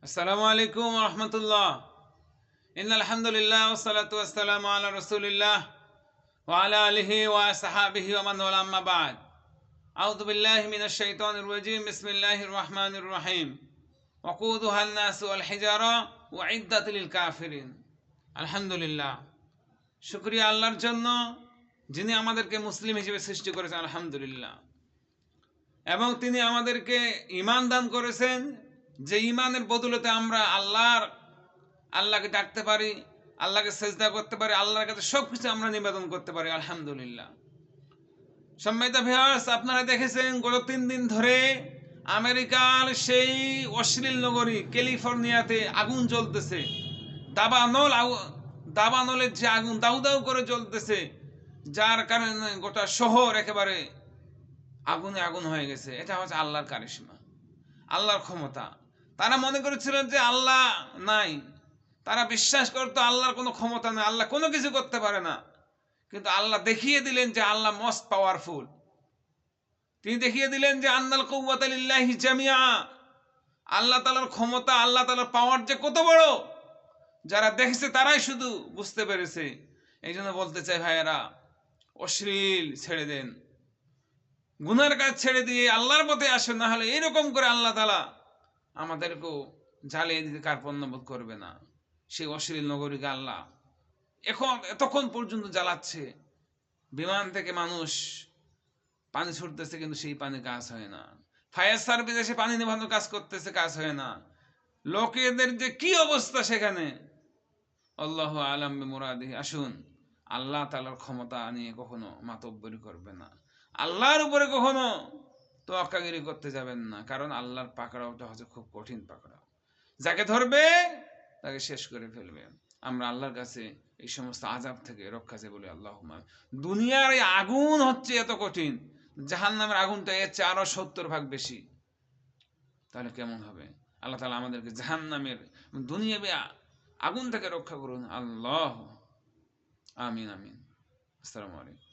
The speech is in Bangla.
আসসালামু আলাইকুম ওয়া রাহমাতুল্লাহ। ইন্নাল হামদুলিল্লাহ ওয়াস সালাতু ওয়াস সালামু আলা রাসূলিল্লাহ ওয়া আলা আলিহি ওয়া আসহাবিহি ওয়া মান ওয়ালা আম্মা বা'দ। আউযু বিল্লাহি মিনাশ শাইতানির রাজীম। বিসমিল্লাহির রাহমানির রহিম। ওয়াকুদুহান নাসু ওয়াল হিজারা উইদ্দাত লিল কাফিরিন। আলহামদুলিল্লাহ, শুকরিয়া আল্লাহর জন্য যিনি আমাদেরকে মুসলিম হিসেবে সৃষ্টি করেছেন, আলহামদুলিল্লাহ। এবং তিনি আমাদেরকে ঈমান দান করেছেন, যে ঈমানের বদৌলতে আমরা আল্লাহকে ডাকতে পারি, আল্লাহকে সেজদা করতে পারি, আল্লাহর কাছে সবকিছু আমরা নিবেদন করতে পারি, আলহামদুলিল্লাহ। সম্মানিত ভিউয়ার্স, আপনারা দেখেছেন গত 3 দিন ধরে আমেরিকার সেই অশ্লীল নগরী ক্যালিফোর্নিয়াতে আগুন জ্বলতেছে। দাবানলের যে আগুন দাউ দাউ করে জ্বলতেছে, যার কারণে গোটা শহর একেবারে আগুনে আগুন হয়ে গেছে। এটা হচ্ছে আল্লাহর কারিশমা, আল্লাহর ক্ষমতা। তারা মনে করেছিলেন যে আল্লাহ নাই, তারা বিশ্বাস করতো আল্লাহর কোনো ক্ষমতা নেই, আল্লাহ কোনো কিছু করতে পারে না। কিন্তু আল্লাহ দেখিয়ে দিলেন যে আল্লাহ মোস্ট পাওয়ারফুল। তিনি দেখিয়ে দিলেন যে আন্নাল কুওয়াতা লিল্লাহি জামিআ। আল্লাহ তাআলার ক্ষমতা, আল্লাহ তাআলার পাওয়ার যে কত বড়, যারা দেখেছে তারাই শুধু বুঝতে পেরেছে। এই জন্য বলতে চাই ভাইয়েরা, অশ্লীল ছেড়ে দেন, গুনার কাজ ছেড়ে দিয়ে আল্লাহর পথে আসেন, না হলে এরকম করে আল্লাহ তাআলা আমাদেরকেও জ্বালিয়ে দিতে কার্পণ্যবোধ করবে না। সেই অশ্লীল নগরীকে আল্লাহ এতক্ষণ পর্যন্ত জ্বালাচ্ছে। বিমান থেকে মানুষ পানি ছুটতেছে, কিন্তু সেই পানি কাজ হয় না। ফায়ার সার্ভিস এসে পানি নেভানোর কাজ করতেছে, কাজ হয় না। লোকেদের যে কি অবস্থা সেখানে, আল্লাহু আলাম বিমুরাদিহি। আসুন, আল্লাহ তাআলার ক্ষমতা নিয়ে কখনো মাতব্বরি করবে না, আল্লাহর উপরে কখনো তোয়াক্কাগিরি করতে যাবেন না। কারণ আল্লাহর পাকড়াওটা হচ্ছে খুব কঠিন পাকড়াও, যাকে ধরবে তাকে শেষ করে ফেলবে। আমরা আল্লাহর কাছে এই সমস্ত আযাব থেকে রক্ষা চাই বলি আল্লাহুম্মা। দুনিয়ার এই আগুন হচ্ছে এত কঠিন, জাহান্নামের আগুনটা এর চেয়ে আরো 70 ভাগ বেশি। তাহলে কেমন হবে? আল্লাহ তাআলা আমাদেরকে জাহান্নামের দুনিয়াবি আগুন থেকে রক্ষা করুন। আল্লাহ আমিন আমিন। আসসালামু আলাইকুম।